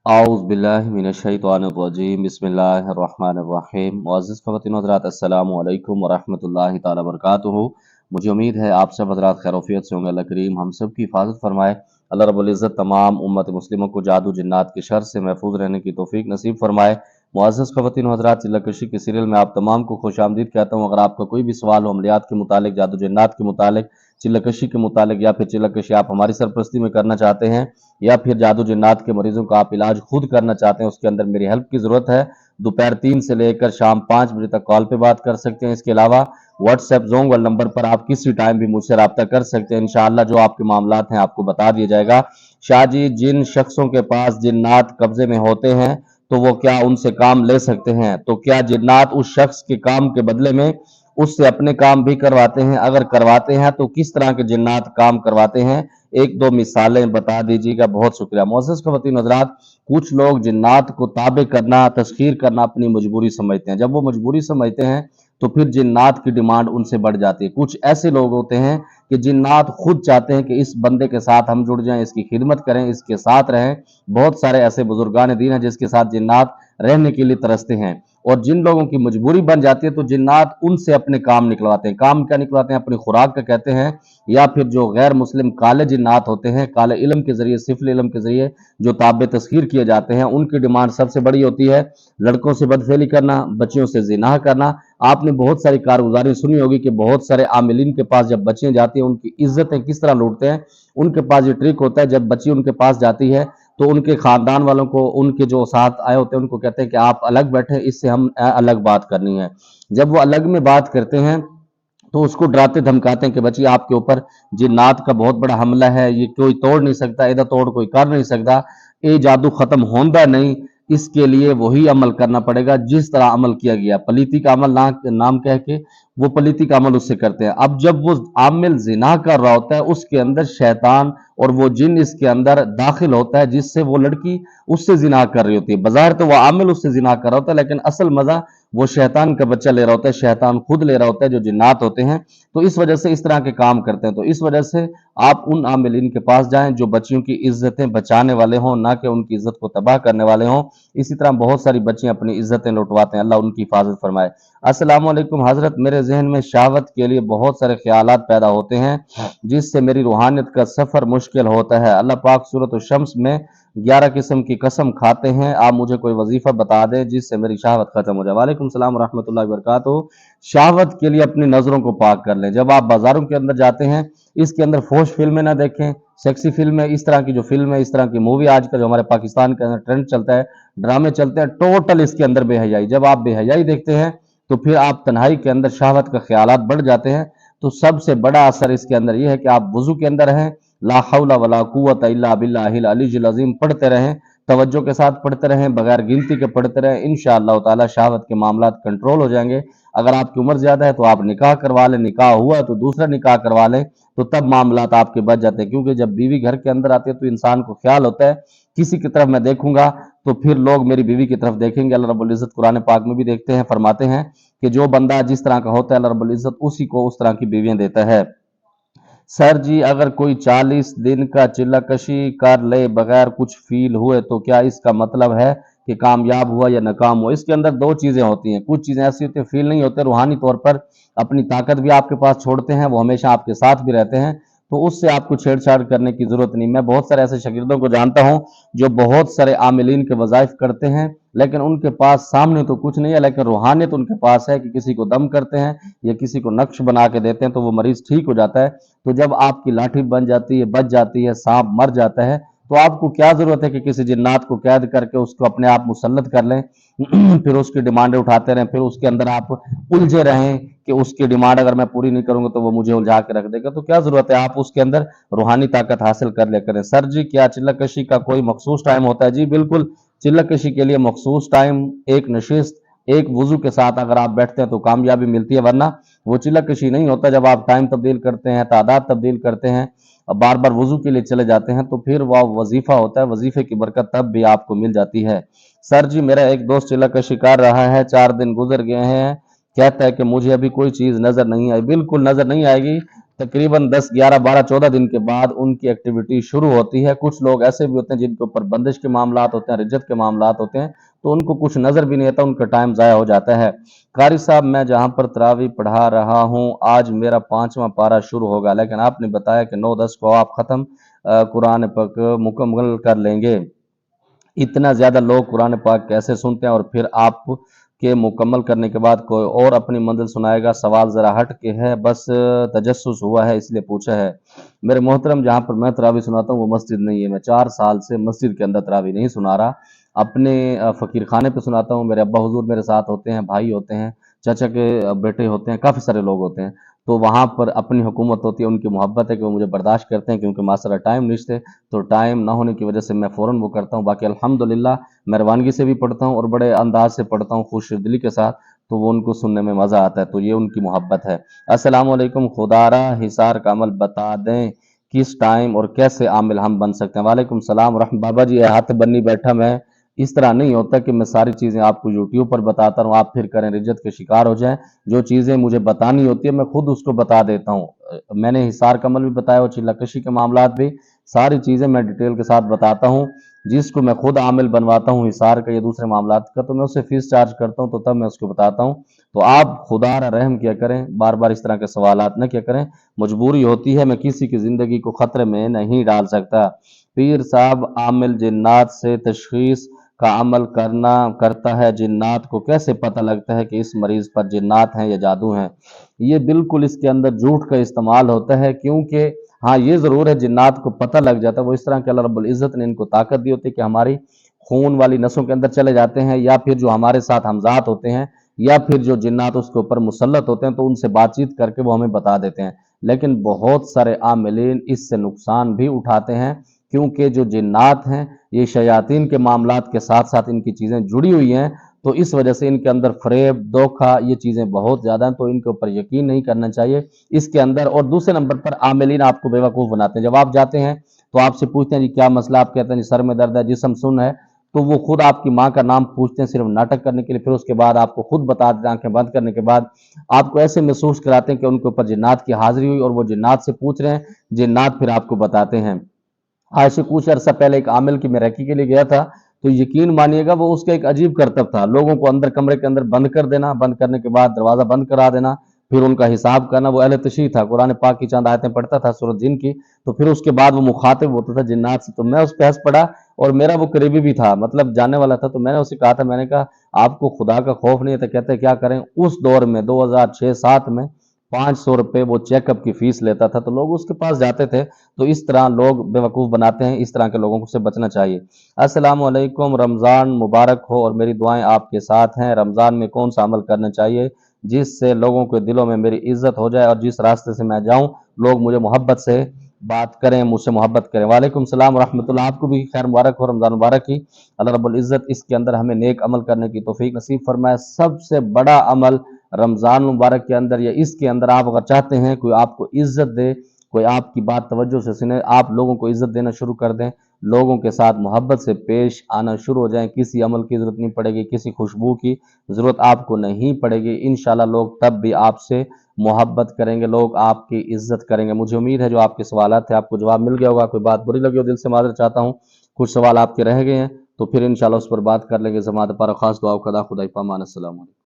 आउज़ बिल्लाहि मिनश्शैतानिर्रजीम बिस्मिल्लाहिर्रहमानिर्रहीम। मुअज़्ज़िज़ ख़वातीन व हज़रात, अस्सलामु अलैकुम व रहमतुल्लाहि तआला व बरकातुहू। मुझे उम्मीद है आप सब हज़रात खैर-ओ-आफ़ियत से होंगे। अल्लाह करीम हम सब की हिफ़ाज़त फ़रमाए। अल्लाह रब्बुल इज़्ज़त तमाम उम्मत मुस्लिमों को जादू जिन्नात के शर से महफूज़ रहने की तौफ़ीक नसीब फ़रमाए। मुअज़्ज़िज़ ख़वातीन व हज़रात, चिल्ला-कशी के सीरियल में आप तमाम को खुशामदीद कहता हूँ। अगर आपका कोई भी सवाल हो अमलियात के मुतालिक, जादू जिन्नात के मुतालिक, चिल्ला-कशी के मुतालिक, या फिर चिल्ला-कशी आप हमारी सरपरस्ती में करना चाहते हैं, या फिर जादू जिन्नात के मरीजों का आप इलाज खुद करना चाहते हैं, उसके अंदर मेरी हेल्प की ज़रूरत है, दोपहर 3 से लेकर शाम 5 बजे तक कॉल पे बात कर सकते हैं। इसके अलावा व्हाट्सएप ज़ोंग वाले नंबर पर आप किसी टाइम भी मुझसे रब्ता कर सकते हैं। इंशाअल्लाह जो आपके मामलात हैं आपको बता दिया जाएगा। शाह जी, जिन शख्सों के पास जिन्नात कब्जे में होते हैं तो वो क्या उनसे काम ले सकते हैं? तो क्या जिन्नात उस शख्स के काम के बदले में उससे अपने काम भी करवाते हैं? अगर करवाते हैं तो किस तरह के जिन्नात काम करवाते हैं? एक दो मिसालें बता दीजिएगा, बहुत शुक्रिया। मोअज़्ज़िज़ ख़वातीन हज़रात, कुछ लोग जिन्नात को ताबे करना, तस्ख़ीर करना अपनी मजबूरी समझते हैं। जब वो मजबूरी समझते हैं तो फिर जिन्नात की डिमांड उनसे बढ़ जाती है। कुछ ऐसे लोग होते हैं कि जिन्नात खुद चाहते हैं कि इस बंदे के साथ हम जुड़ जाएं, इसकी खिदमत करें, इसके साथ रहें। बहुत सारे ऐसे बुजुर्गान दीन हैं जिसके साथ जिन्नात रहने के लिए तरसते हैं, और जिन लोगों की मजबूरी बन जाती है तो जिन्नात उनसे अपने काम निकलवाते हैं। काम क्या निकलवाते हैं? अपनी खुराक का कहते हैं, या फिर जो गैर मुस्लिम काले जिन्नात होते हैं, काले इल्म के जरिए, सिफल इल्म के जरिए जो ताबे तस्खीर किए जाते हैं, उनकी डिमांड सबसे बड़ी होती है लड़कों से बदफेली करना, बच्चियों से जिनाह करना। आपने बहुत सारी कारगुजारी सुनी होगी कि बहुत सारे आमिलीन के पास जब बच्चियां जाती हैं उनकी इज्जतें किस तरह लूटते हैं। उनके पास ये ट्रिक होता है, जब बच्ची उनके पास जाती है तो उनके खानदान वालों को, उनके जो साथ आए होते हैं उनको कहते हैं कि आप अलग बैठे, इससे हम अलग बात करनी है। जब वो अलग में बात करते हैं तो उसको डराते धमकाते हैं कि बच्ची आपके ऊपर जिन्नात का बहुत बड़ा हमला है, ये कोई तोड़ नहीं सकता, इधर तोड़ कोई कर नहीं सकता, ये जादू खत्म होंदा नहीं, इसके लिए वही अमल करना पड़ेगा जिस तरह अमल किया गया। पलीती का अमल नाम कह के वो पलीती का अमल उससे करते हैं। अब जब वो आमिल जिना कर रहा होता है, उसके अंदर शैतान और वो जिन इसके अंदर दाखिल होता है जिससे वो लड़की उससे जिना कर रही होती है। बाजार तो वो आमिल उससे जिना कर रहा होता है, लेकिन असल मजा वो शैतान का बच्चा ले रहा होता है, शैतान खुद ले रहा होता है, जो जिन्नात होते हैं। तो इस वजह से इस तरह के काम करते हैं। तो इस वजह से आप उन आमिलीन के पास जाएं जो बच्चियों की इज्जतें बचाने वाले हों, ना कि उनकी इज्जत को तबाह करने वाले हों। इसी तरह बहुत सारी बच्चियां अपनी इज्जतें लुटवाते हैं, अल्लाह उनकी हिफाजत फरमाए। अस्सलाम वालेकुम हजरत, मेरे जहन में शहावत के लिए बहुत सारे ख्यालात पैदा होते हैं जिससे मेरी रूहानियत का सफर मुश्किल होता है। अल्लाह पाक सूरत शम्स में 11 किस्म की कसम खाते हैं। आप मुझे कोई वजीफा बता दें जिससे मेरी शहावत खत्म हो जाए। वालेकुम सलाम रहमतुल्लाहि व बरकातुहू। शहावत के लिए अपनी नजरों को पाक कर लें। जब आप बाजारों के अंदर जाते हैं, इसके अंदर फोश फिल्में ना देखें, सेक्सी फिल्में, इस तरह की जो फिल्म है, इस तरह की मूवी आजकल जो हमारे पाकिस्तान के अंदर ट्रेंड चलता है, ड्रामे चलते हैं, टोटल इसके अंदर बेहयाई। जब आप बेहयाई देखते हैं तो फिर आप तन्हाई के अंदर शहावत का ख्यालात बढ़ जाते हैं। तो सबसे बड़ा असर इसके अंदर यह है कि आप वजू के अंदर हैं, ला हौला वला कुव्वत इल्ला बिल्लाहिल अलीजुल अज़ीम पढ़ते रहें, तवज्जो के साथ पढ़ते रहें, बगैर गिनती के पढ़ते रहें। इंशाअल्लाह ताला शहावत के मामलात कंट्रोल हो जाएंगे। अगर आपकी उम्र ज्यादा है तो आप निकाह करवा लें, निकाह हुआ तो दूसरा निकाह करवा लें, तो तब मामलात आपके बच जाते हैं। क्योंकि जब बीवी घर के अंदर आती है तो इंसान को ख्याल होता है किसी की तरफ मैं देखूंगा तो फिर लोग मेरी बीवी की तरफ देखेंगे। अल्लाह रब्बुल इज्जत कुरान पाक में भी देखते हैं, फरमाते हैं कि जो बंदा जिस तरह का होता है अल्लाह रब्बुल इज्जत उसी को उस तरह की बीवियां देता है। सर जी, अगर कोई 40 दिन का चिल्लाकशी कर ले बगैर कुछ फील हुए तो क्या इसका मतलब है कि कामयाब हुआ या नाकाम हुआ? इसके अंदर दो चीजें होती हैं। कुछ चीजें ऐसी होती हैं फील नहीं होते, रूहानी तौर पर अपनी ताकत भी आपके पास छोड़ते हैं, वो हमेशा आपके साथ भी रहते हैं, तो उससे आपको छेड़छाड़ करने की जरूरत नहीं। मैं बहुत सारे ऐसे शागिर्दों को जानता हूं जो बहुत सारे आमिलीन के वज़ाइफ करते हैं, लेकिन उनके पास सामने तो कुछ नहीं है, लेकिन रूहानियत उनके पास है कि किसी को दम करते हैं या किसी को नक्श बना के देते हैं तो वो मरीज ठीक हो जाता है। तो जब आपकी लाठी बन जाती है, बच जाती है, सांप मर जाता है, तो आपको क्या जरूरत है कि किसी जिन्नात को कैद करके उसको अपने आप मुसल्लत कर लें फिर उसकी डिमांडें उठाते रहें, फिर उसके अंदर आप उलझे रहें कि उसकी डिमांड अगर मैं पूरी नहीं करूंगा तो वो मुझे उलझा के रख देगा। तो क्या जरूरत है, आप उसके अंदर रूहानी ताकत हासिल कर ले करें। सर जी, क्या चिल्लकशी का कोई मखसूस टाइम होता है? जी बिल्कुल, चिल्लकशी के लिए मखसूस टाइम, एक नशिस्त, एक वजू के साथ अगर आप बैठते हैं तो कामयाबी मिलती है, वरना वो चिल्लकशी नहीं होता। जब आप टाइम तब्दील करते हैं, तादाद तब्दील करते हैं, बार बार वजू के लिए चले जाते हैं, तो फिर वह वजीफा होता है, वजीफे की बरकत तब भी आपको मिल जाती है। सर जी, मेरा एक दोस्त चिल्लक का शिकार रहा है, 4 दिन गुजर गए हैं, कहता है कि मुझे अभी कोई चीज नजर नहीं आई। बिल्कुल नजर नहीं आएगी, तकरीबन 10, 11, 12, 14 दिन के बाद उनकी एक्टिविटी शुरू होती है। कुछ लोग ऐसे भी होते हैं जिनके ऊपर बंदिश के मामलात होते हैं, रिज्जत के मामलात होते हैं, तो उनको कुछ नज़र भी नहीं आता, उनका टाइम ज़ाया हो जाता है। कारी साहब, मैं जहाँ पर तरावी पढ़ा रहा हूँ, आज मेरा 5वां पारा शुरू होगा, लेकिन आपने बताया कि 9-10 को आप ख़त्म कुरान पाक मुकम्मल कर लेंगे। इतना ज़्यादा लोग कुरान पाक कैसे सुनते हैं, और फिर आप के मुकम्मल करने के बाद कोई और अपनी मंजिल सुनाएगा? सवाल ज़रा हट के है, बस तजस्सुस हुआ है इसलिए पूछा है। मेरे मोहतरम, जहाँ पर मैं तरावी सुनाता हूँ वो मस्जिद नहीं है। मैं 4 साल से मस्जिद के अंदर तरावी नहीं सुना रहा, अपने फ़कीर खाने पे सुनाता हूँ। मेरे अब्बा हुजूर मेरे साथ होते हैं, भाई होते हैं, चाचा के बेटे होते हैं, काफ़ी सारे लोग होते हैं। तो वहाँ पर अपनी हुकूमत होती है, उनकी मोहब्बत है कि वो मुझे बर्दाश्त करते हैं, क्योंकि माशाअल्लाह टाइम नहीं थे, तो टाइम ना होने की वजह से मैं फ़ौरन वो करता हूँ। बाकी अल्हम्दुलिल्लाह मेहरबानगी से भी पढ़ता हूँ और बड़े अंदाज से पढ़ता हूँ, खुश दिली के साथ, तो वो उनको सुनने में मज़ा आता है। तो ये उनकी मोहब्बत है। अस्सलाम वालेकुम, खुदारा हिसार का अमल बता दें, किस टाइम और कैसे आमिल हम बन सकते हैं? वालेकुम सलाम रहम। बाबा जी, हाथ बन्नी बैठा मैं। इस तरह नहीं होता कि मैं सारी चीज़ें आपको यूट्यूब पर बताता रहूँ, आप फिर करें रिज्जत के शिकार हो जाएं। जो चीज़ें मुझे बतानी होती है मैं खुद उसको बता देता हूँ। मैंने हिसार का अमल भी बताया और चिल्ला कशी के मामलात भी, सारी चीज़ें मैं डिटेल के साथ बताता हूँ। जिसको मैं खुद आमिल बनवाता हूँ हिसार का या दूसरे मामलात का, तो मैं उससे फीस चार्ज करता हूँ, तो तब मैं उसको बताता हूँ। तो आप खुदा रहम किया करें, बार बार इस तरह के सवालात न किया करें। मजबूरी होती है, मैं किसी की ज़िंदगी को ख़तरे में नहीं डाल सकता। पीर साहब, आमिल जिन्नात से तशखीस का अमल करता है, जिन्नात को कैसे पता लगता है कि इस मरीज़ पर जिन्नात हैं या जादू हैं? ये बिल्कुल इसके अंदर झूठ का इस्तेमाल होता है, क्योंकि हाँ, ये ज़रूर है, जिन्नात को पता लग जाता है। वो इस तरह के अल्लाह रब्बुल इज़्ज़त ने इनको ताकत दी होती है कि हमारी खून वाली नसों के अंदर चले जाते हैं, या फिर जो हमारे साथ हमज़ात होते हैं, या फिर जो जिन्नात उसके ऊपर मुसल्लत होते हैं, तो उनसे बातचीत करके वो हमें बता देते हैं। लेकिन बहुत सारे आमिलीन इससे नुकसान भी उठाते हैं, क्योंकि जो जिन्नात हैं ये शयातीन के मामलात के साथ साथ इनकी चीज़ें जुड़ी हुई हैं, तो इस वजह से इनके अंदर फ़रेब, धोखा, ये चीज़ें बहुत ज़्यादा हैं, तो इनके ऊपर यकीन नहीं करना चाहिए इसके अंदर। और दूसरे नंबर पर आमिलीन आपको बेवकूफ़ बनाते हैं। जब आप जाते हैं तो आपसे पूछते हैं जी क्या मसला, आप कहते हैं जी सर में दर्द है, जिस्म सुन्न है, तो वो खुद आपकी माँ का नाम पूछते हैं सिर्फ नाटक करने के लिए। फिर उसके बाद आपको खुद बता देते हैं, आंखें बंद करने के बाद आपको ऐसे महसूस कराते हैं कि उनके ऊपर जिन्नात की हाजिरी हुई, और वो जिन्नात से पूछ रहे हैं, जिन्नात फिर आपको बताते हैं। आज से कुछ अरसा पहले एक आमिल की मैं रैकी के लिए गया था, तो यकीन मानिएगा वो उसका एक अजीब करतब था, लोगों को अंदर कमरे के अंदर बंद कर देना, बंद करने के बाद दरवाज़ा बंद करा देना, फिर उनका हिसाब करना। वो अहले तशरीह था, कुरान पाक की चंद आयतें पढ़ता था सूरत जिन की, तो फिर उसके बाद वो मुखातिब होता था जिन्नात से। तो मैं उस पे हंस पड़ा, और मेरा वो करीबी भी था, मतलब जानने वाला था, तो मैंने उससे कहा था, मैंने कहा आपको खुदा का खौफ नहीं है? तो कहते क्या करें, उस दौर में 2006-7 में 500 रुपये वो चेकअप की फीस लेता था, तो लोग उसके पास जाते थे। तो इस तरह लोग बेवकूफ़ बनाते हैं, इस तरह के लोगों से बचना चाहिए। अस्सलाम वालेकुम, रमज़ान मुबारक हो और मेरी दुआएं आपके साथ हैं। रमज़ान में कौन सा अमल करना चाहिए जिससे लोगों के दिलों में मेरी इज्जत हो जाए, और जिस रास्ते से मैं जाऊं लोग मुझे मोहब्बत से बात करें, मुझसे मोहब्बत करें? वालेकुम सलाम रहमतुल्लाह, आपको भी खैर मुबारक हो, रमज़ान मुबारक की। अल्लाह रब्बुल इज़्ज़त इसके अंदर हमें नेक अमल करने की तौफीक नसीब फरमाए। सबसे बड़ा अमल रमज़ान मुबारक के अंदर या इसके अंदर, आप अगर चाहते हैं कोई आपको इज्जत दे, कोई आपकी बात तवज्जो से सुने, आप लोगों को इज्जत देना शुरू कर दें, लोगों के साथ मोहब्बत से पेश आना शुरू हो जाएं। किसी अमल की ज़रूरत नहीं पड़ेगी, किसी खुशबू की ज़रूरत आपको नहीं पड़ेगी। इंशाल्लाह लोग तब भी आपसे मोहब्बत करेंगे, लोग आपकी इज्जत करेंगे। मुझे उम्मीद है जो आपके सवाल थे आपको जवाब मिल गया होगा। कोई बात बुरी लगी हो दिल से माजरत चाहता हूँ, कुछ सवाल आपके रह गए हैं तो फिर इंशाल्लाह उस पर बात कर लेंगे। जमात पर खास दुआ खुदा खुदा पामान। अस्सलाम वालेकुम।